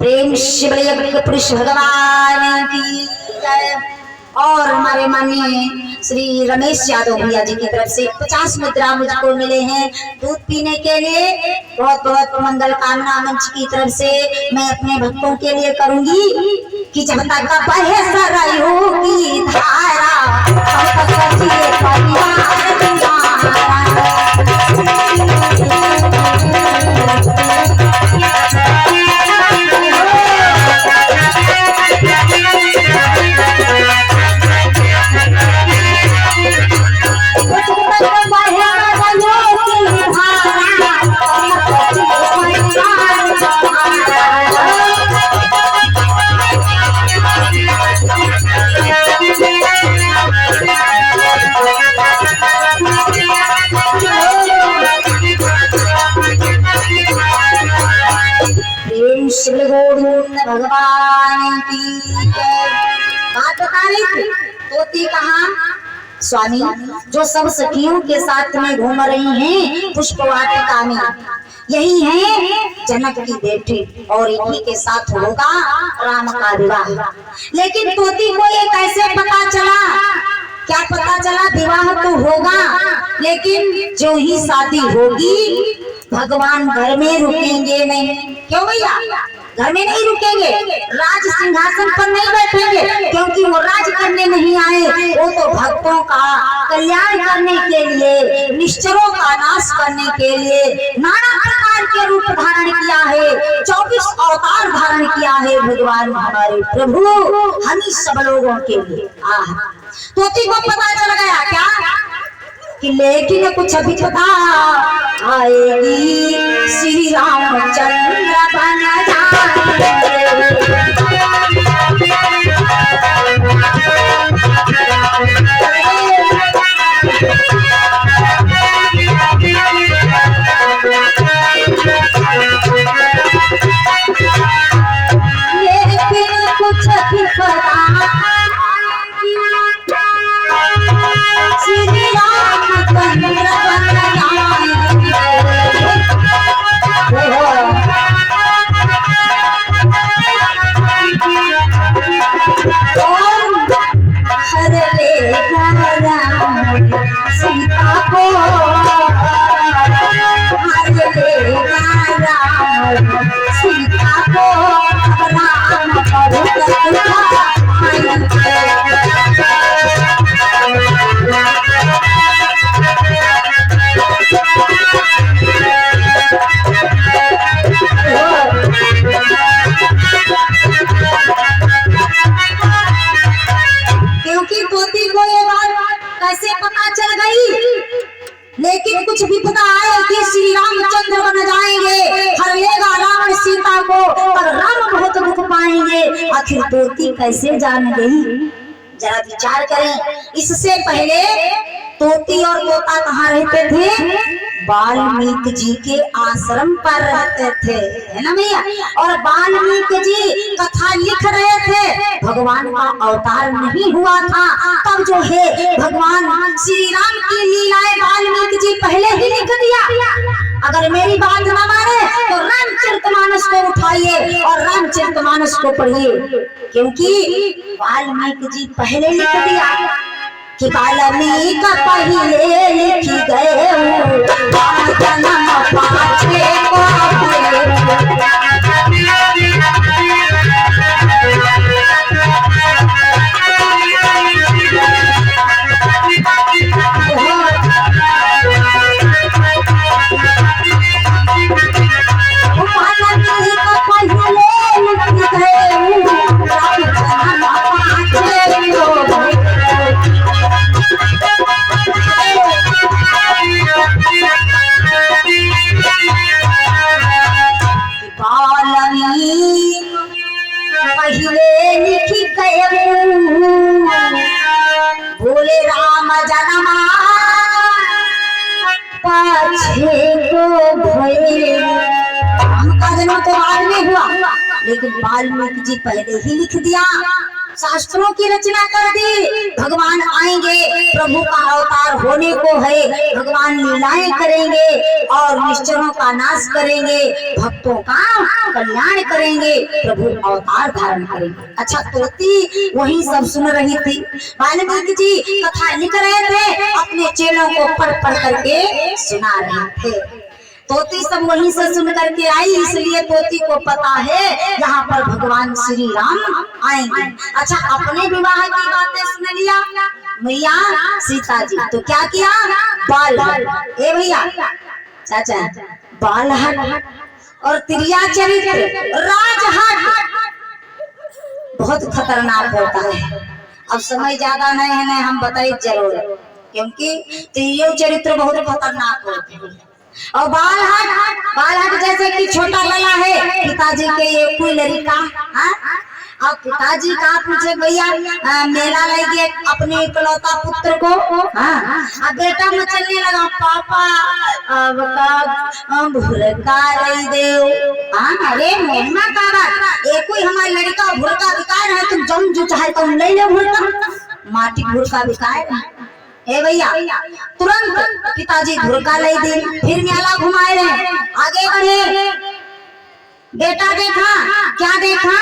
प्रेम शिवलिंग पुरुष भगवान की जय। और हमारे माननीय श्री रमेश यादव भैया जी की तरफ से 50 मुद्रा मुझको मिले हैं दूध पीने के लिए। बहुत बहुत मंगल कामना मंच की तरफ से मैं अपने भक्तों के लिए करूंगी कि जब तक बहे सरयू की धारा तब तक जिए परिवार तुम्हारा। भगवान की बात बता रही थी तोती कहा स्वामी जो सब सखियों के साथ में घूम रही हैं पुष्पवाटिका में यही है जनक की बेटी और इन्हीं के साथ होगा राम का विवाह। लेकिन तोती को ये कैसे पता चला? क्या पता चला? विवाह तो होगा लेकिन जो ही शादी होगी भगवान घर में रुकेंगे नहीं। क्यों भैया? घर में नहीं रुकेंगे, राज सिंहासन पर नहीं बैठेंगे क्योंकि वो राज करने नहीं आए, वो तो भक्तों का कल्याण करने के लिए, निश्चरों का नाश करने के लिए नाना प्रकार के रूप धारण किया है। 24 अवतार धारण किया है भगवान हमारे प्रभु हम सब लोगों के लिए। तोती को पता चल गया क्या कि लेकिन कुछ अभी पता आएगी श्री रामचंद्र बन लेकिन कुछ भी पता श्री रामचंद्र हर ले सीता को हर ले सीता को राम क्योंकि तोती को ये बात कैसे पता चल गई? लेकिन कुछ विपदा आए कि श्री रामचंद्र बन जाएंगे, हर लेगा रावण सीता को और राम बहुत दुख पाएंगे। आखिर तोती कैसे जान गई? जरा विचार करें। इससे पहले तोती और तोता कहाँ रहते थे? वाल्मीकि जी के आश्रम पर रहते थे, है ना भैया? और वाल्मीकि जी कथा लिख रहे थे, भगवान का अवतार नहीं हुआ था। तब जो है भगवान श्री राम की लीलाएं वाल्मीकि जी पहले ही लिख दिया। अगर मेरी बात ना माने तो रामचरितमानस को उठाइए और रामचरितमानस को पढ़िए, क्योंकि वाल्मीकि जी पहले लिख दिया कि वाल्मीकि पहले लिख गए जन्म पाछे को बोले राम जन्मा पाछे को भये। राम का जन्म तो बाद में हुआ लेकिन वाल्मीकि जी पहले ही लिख दिया। शास्त्रों की रचना कर दी। भगवान आएंगे, प्रभु का अवतार होने को है, भगवान लीलाएं करेंगे और निश्चरों का नाश करेंगे, भक्तों का कल्याण करेंगे, प्रभु अवतार धारण करेंगे। अच्छा, तोती वही सब सुन रही थी। वाल्मीकि जी कथा लिख रहे थे, अपने चेलों को पढ़ पढ़ करके सुना रहे थे। तोती सब वहीं से सुन करके आई, इसलिए तोती को पता है यहाँ पर भगवान श्री राम आएंगे। अच्छा, अपने विवाह की बातें सुन लिया मैया सीता जी, तो क्या किया? बालहट, ए भैया चाचा, बालहट और त्रिया चरित्र राजहट बहुत खतरनाक होता है। अब समय ज्यादा नहीं है, नहीं हम बताइए जरूर, क्योंकि त्रियो चरित्र बहुत खतरनाक होते हैं। और बालहट जैसे कि छोटा लला है, पिताजी के ये कोई लड़का, अब पिताजी का पूछे भैया मेला ले गए अपने इकलौता पुत्र को, अब बेटा मचलने लगा, पापा अब का भुरका ले दे। अरे महिमा का बात, एक कोई हमारे लड़का भुरका विकार है, तुम जम जो चाहे तुम ले लो भुरका, माटी भुरका विकार है। ए भैया तुरंत पिताजी धुरका ले दी, फिर मेला घुमाए रहे, आगे बढ़े, बेटा देखा, क्या देखा?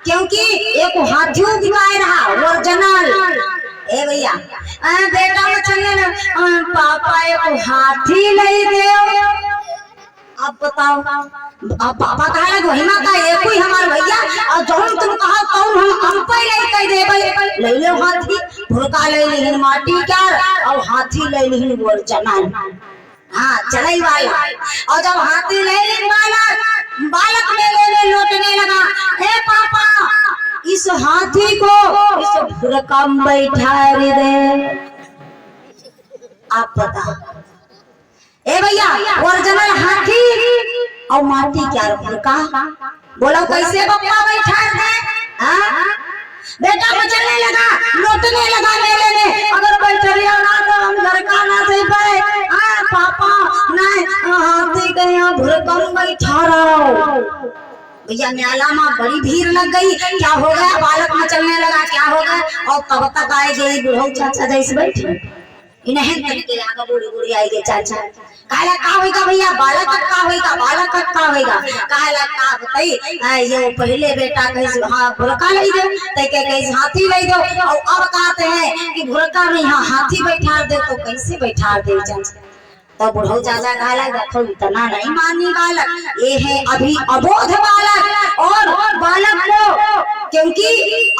क्योंकि एक हाथियों दिखाए रहा ओरिजिनल। ए भैया बेटा में चलने पापा एक हाथी नहीं दे। अब बताओ, अब पापा कहा महिमा का एक ही हमारे भैया, और जो तुम कहा तो हम पे नहीं कह दे, ले लो हाथी, भुरका ले लिहिन माटी क्या और हाथी ले लिहिन ओरिजिनल। हाँ चलाई वाला, और जब हाथी ले लिहिन बालक में लेने लौटने लगा, ए पापा इस हाथी को इस भुरका में बैठा दे। आप बताओ, ए भैया ओरिजिनल हाथी और माटी क्या भुरका, बोलो कैसे बप्पा बैठा दे? बेटा बचने लगा, लौटने लगा मेले में, अगर बैठरिया ना तो हम घर का ना सही पाए। पापा नहीं हाथी गया भुरका में बैठा रहो। भैया मेला में बड़ी भीड़ लग गई, क्या हो गया? बालक में चलने लगा, क्या हो गया? और तब तक आए गई बुढ़ऊ चाचा जैसे बैठे, इन्हें करके आगे बूढ़ी बूढ़ी आएगी चाचा, काला का होएगा भैया? बालक का होएगा, बालक का होएगा, काला का बताई ये पहले बेटा कैसे हाँ भुरका ले दो, ते के कैसे हाथी ले दो, और अब कहते हैं कि भुरका में यहाँ हाथी बैठा दे, तो कैसे बैठा दे चाचा? तो बुढ़ऊ चाचा कहला देखो इतना नहीं मानी बालक, ये है अभी अबोध बालक, और बालक को क्योंकि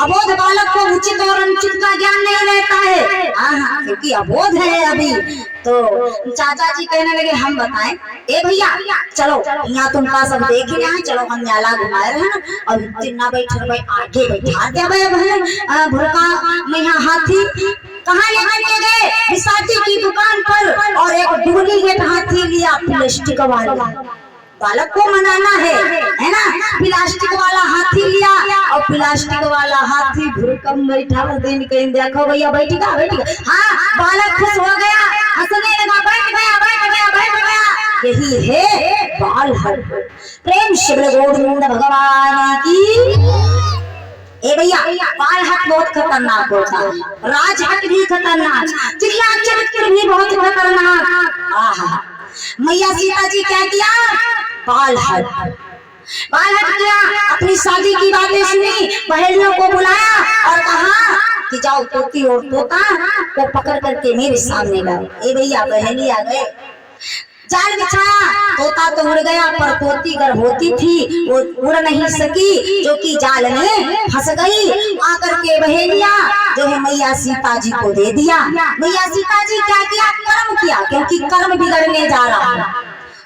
अबोध बालक को उचित और अनुचित का ज्ञान नहीं रहता है, क्योंकि अबोध है अभी। तो चाचा जी कहने लगे हम बताएं, ए भैया चलो यहाँ तुमका सब देख ही रहे, चलो हम मेला घुमाए रहे ना, और ना बैठे भाई आगे बैठा दे भुरका में यहाँ हाथी। कहाँ लेकर के गए? विसाची की दुकान पर, और एक डुप्लीकेट हाथी लिया प्लास्टिक वाला, बालक को मनाना है ना, प्लास्टिक वाला हाथी लिया, और प्लास्टिक वाला हाथी भुरकम बैठा दिन कहीं देखो भैया बैठेगा बैठेगा, हाँ बालक खुश हो गया, हंसने लगा, बैठ गया बैठ गया बैठ गया। यही है बालहट। प्रेम से गोविंद भगवान की। ए भैया बालहट बहुत खतरनाक होता है, राजहट भी खतरनाक, त्रिया चरित्र भी बहुत खतरनाक। मैया सीता जी क्या किया? बालहट किया, अपनी शादी की बातें सुनी, पहेलियों को बुलाया और कहा कि जाओ तोती और तोता को पकड़ करके मेरे सामने लाओ। ए भैया पहेली आ गए, जाल बिछाया, तोता तो उड़ गया, पर तोती गर्भवती थी, वो उड़ नहीं सकी, जो कि जाल में फंस गई। आकर के बहेलिया जो है मैया सीता जी को दे दिया। मैया सीता जी क्या किया? कर्म किया, क्योंकि कर्म बिगड़ने जा रहा है,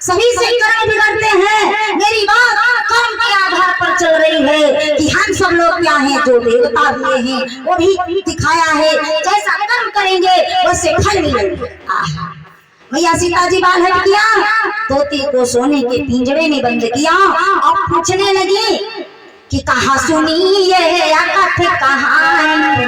सभी से कर्म बिगड़ते हैं। मेरी बात कर्म के आधार पर चल रही है कि हम सब लोग क्या हैं, जो देवता हुए हैं वो भी दिखाया है, जैसा कर्म करेंगे वैसे फल मिलेंगे। मैया सीता जी बालहट किया, तोती को सोने के पिंजरे में बंद किया, और पूछने लगी कि कहा सुनी ये कथ कहानी,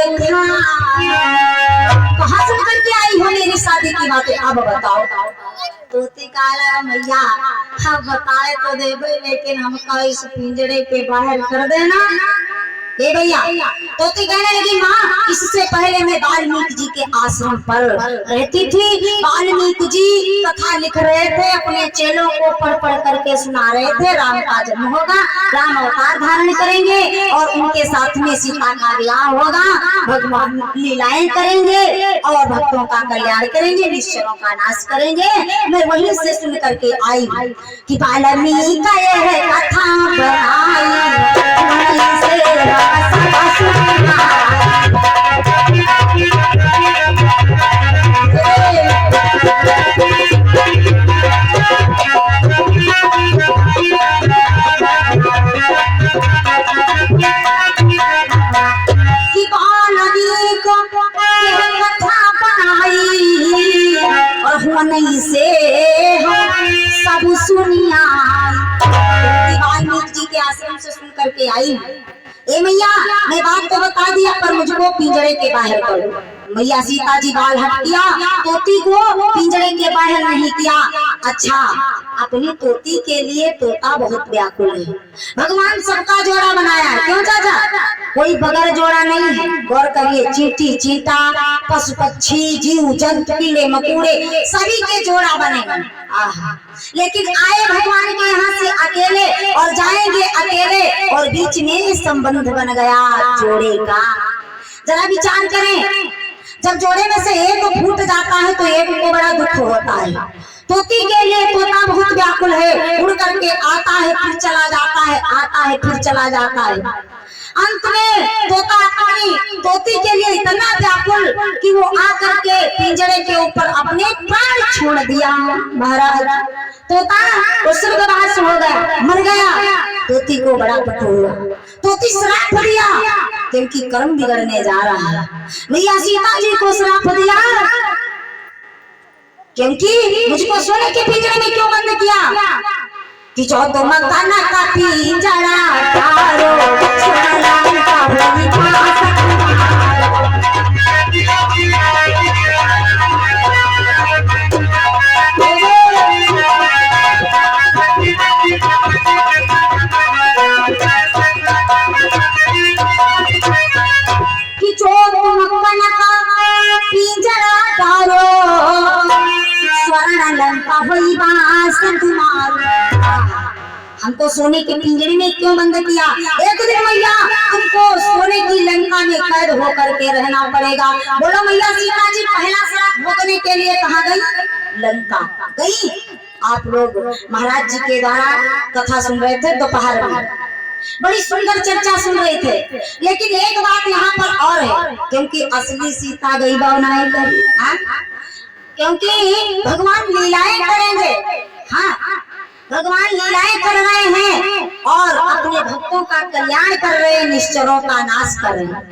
देखा। कहाँ सुन करके आई हो मेरी शादी की बातें, अब बताओ। तोती काला मैया हम बताए तो देवे, लेकिन हमको इस पिंजरे के बाहर कर देना। ए भैया, तोती कहने लगी माँ, इससे पहले मैं वाल्मीकि जी के आश्रम पर रहती थी। वाल्मीकि जी कथा लिख रहे थे, अपने चेलों को पढ़ पढ़ करके सुना रहे थे। राम का जन्म होगा, राम अवतार धारण करेंगे और उनके साथ में सीता का विवाह होगा, भगवान लीलाएं करेंगे और भक्तों का कल्याण करेंगे, निश्चरों का नाश करेंगे। मैं वहीं से सुन करके आई कि वाल्मीकि का यह कथा बनाई, नहीं से सब सुनिया। वाल्मीकि जी के आश्रम से सुन करके आई। ए मैया, मैं बात तो बता दिया, पर मुझको पिंजरे के बाहर करो। मैया सीता जी बाल हट किया, तोती को पिंजरे के बाहर नहीं किया। अच्छा, अपनी तोती के लिए तोता बहुत व्याकुल है। भगवान सबका जोड़ा बनाया है, क्यों चाचा? कोई बगैर जोड़ा नहीं है। गौर करिए, चींटी चींटा, पशु पक्षी, जीव जंतु, कीड़े मकोड़े, सभी के जोड़ा बनेगा। लेकिन आए भगवान के यहाँ से अकेले और जाएंगे अकेले, और बीच में संबंध बन गया जोड़े का। जरा विचार करें, जब जोड़े में से एक फूट जाता है तो एक को बड़ा दुख होता है। तोती के लिए तोता बहुत व्याकुल है, उड़ करके आता है फिर चला जाता है, आता है फिर चला जाता है। अंत में तोता अपनी तोती के लिए इतना व्याकुल कि वो आकर के पिंजरे के ऊपर अपने प्राण छोड़ दिया। महाराज, तोता स्वर्गवास हो गया, मर गया। तोती को बड़ा दुख हुआ, तोती श्राप दिया क्योंकि कर्म बिगड़ने जा रहा है। मैया सीता जी को श्राप दिया क्योंकि मुझको सोने के पिंजरे में क्यों बंद किया? कि जो तुम काना का पिंजरा तारो सोना का होई कि जो तुम काना का पिंजरा तारो स्वर्ण लंका होई बास तुम्हार। हमको सोने के पिंजरे में क्यों बंद किया? एक दिन मैया तुमको सोने की लंका में कैद होकर के रहना पड़ेगा। बोलो मैया सीता जी पहला श्राप भोगने के लिए कहाँ गई? लंका गई। आप लोग महाराज जी के द्वारा कथा सुन रहे थे दोपहर में, बड़ी सुंदर चर्चा सुन रहे थे। लेकिन एक बात यहाँ पर और है, क्योंकि असली सीता गई नहीं करी, क्योंकि भगवान लीलाएं करेंगे। हाँ, भगवान लीलाएं कर रहे हैं और अपने भक्तों का कल्याण कर रहे हैं, निश्चरों का नाश कर रहे हैं।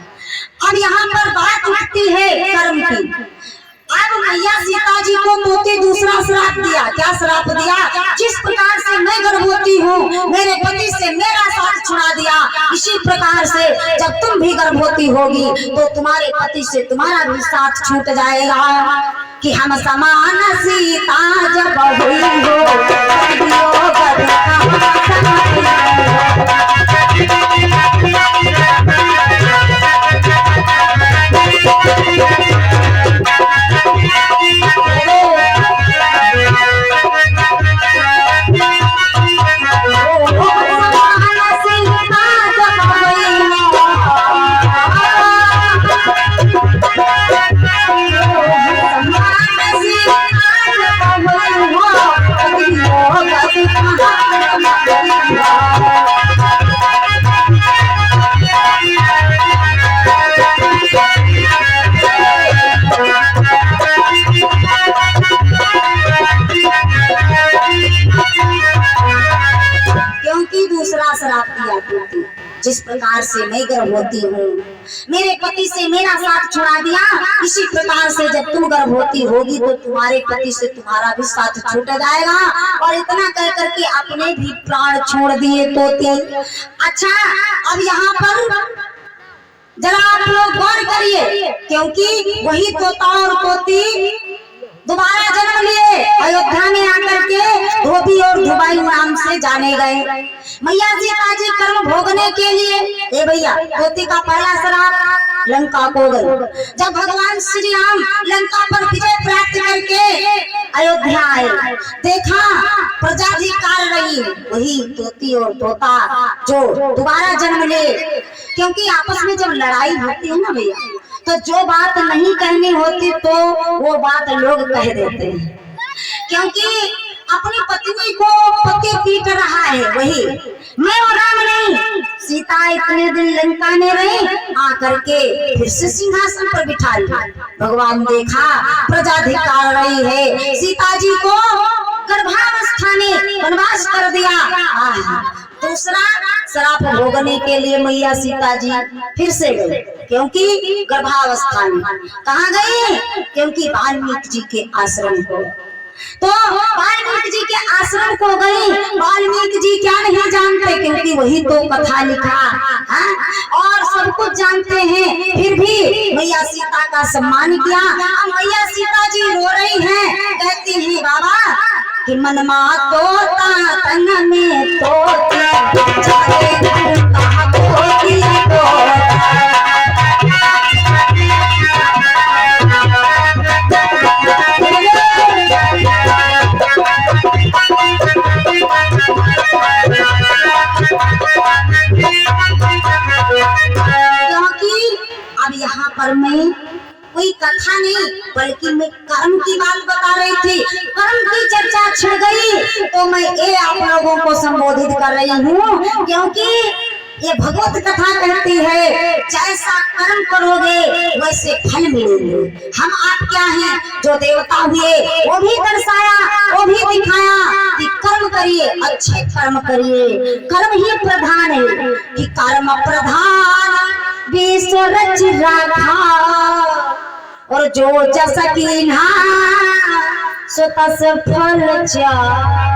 अब यहाँ पर बात उठती है कर्म की। अब मैया सीता जी को तोते दूसरा श्राप दिया। क्या श्राप दिया? जिस प्रकार से मैं गर्भवती हूँ, मेरे पति से मेरा साथ छुड़ा दिया, इसी प्रकार से जब तुम भी गर्भवती होगी तो तुम्हारे पति से तुम्हारा भी साथ छूट जाएगा। कि हम समान सीता जब हुई हो जिस प्रकार से मैं गर्भवती हूँ, मेरे पति से मेरा साथ छुड़ा दिया, इसी प्रकार से जब तुम गर्भवती होगी तो तुम्हारे पति से तुम्हारा भी साथ छूट जाएगा। और इतना कह करके अपने भी प्राण छोड़ दिए तोते। अच्छा, अब यहाँ पर जरा आप लोग गौर करिए, क्योंकि वही तोता और तोती दोबारा जन्म लिए अयोध्या में आकर के धोबी और धुबाई नाम से जाने गए। मैया सीता जी कर्म भोगने के लिए ए भैया तोती का पहला श्राप लंका को गए। जब भगवान श्री राम लंका पर विजय प्राप्त करके अयोध्या आए, देखा प्रजाधिकार रही वही तोती और तोता जो दोबारा जन्म ले। क्योंकि आपस में जब लड़ाई होती है ना भैया, तो जो बात नहीं कहनी होती तो वो बात लोग कह देते हैं। क्योंकि अपनी पत्नी को पति पीट रहा है, वही मैं और राम नहीं, सीता इतने दिन लंका में रही, आकर के फिर से सिंहासन पर बिठा लिया। भगवान देखा प्रजाधिकार रही है, सीता जी को गर्भावस्था में वनवास कर दिया। दूसरा श्राप भोगने के लिए मैया सीता जी फिर से गई, क्योंकि गर्भावस्था में कहाँ गई? क्योंकि वाल्मीकि जी के आश्रम को। तो वाल्मीकि जी के आश्रम को गई। वाल्मीकि जी क्या नहीं जानते, क्योंकि वही तो कथा लिखा है और सब कुछ जानते हैं, फिर भी मैया सीता का सम्मान किया। मैया सीता जी रो रही हैं, कहती हैं बाबा कि मनमा तोता तन में तोती जाने तोता तोती क्योंकि अब यहाँ पर मैं कोई कथा नहीं बल्कि मैं कर्म की बात बता रही थी। कर्म की चर्चा छिड़ गई तो मैं ये आप लोगों को संबोधित कर रही हूँ, क्योंकि ये भगवत कथा कहती है जैसा कर्म करोगे वैसे फल मिलेंगे। हम आप क्या हैं? जो देवता हुए वो भी दर्शाया, वो भी दिखाया कि कर्म करिए, अच्छे कर्म करिए, कर्म ही प्रधान है कि कर्म प्रधान विश्व रच रखा और जो जस कीन्हा सो तस फल चाहा।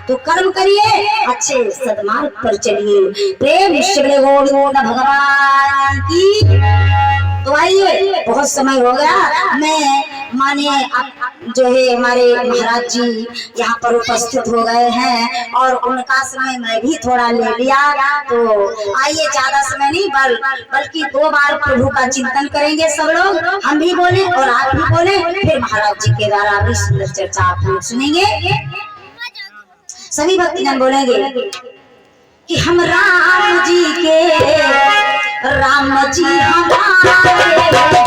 तो कर्म करिए, अच्छे सद्मार्ग पर चलिए। प्रेम श्री गोविंद भगवान की। तो आइए, बहुत समय हो गया, मैं माने जो है हमारे महाराज जी यहाँ पर उपस्थित हो गए हैं और उनका समय मैं भी थोड़ा ले लिया। तो आइए, ज्यादा समय नहीं बल्कि 2 बार प्रभु का चिंतन करेंगे सब लोग, हम भी बोले और आप भी बोले, फिर महाराज जी के द्वारा भी सुंदर चर्चा आप लोग सुनेंगे। सभी भक्तजन बोलेंगे कि हम राम जी के, राम जी हमारे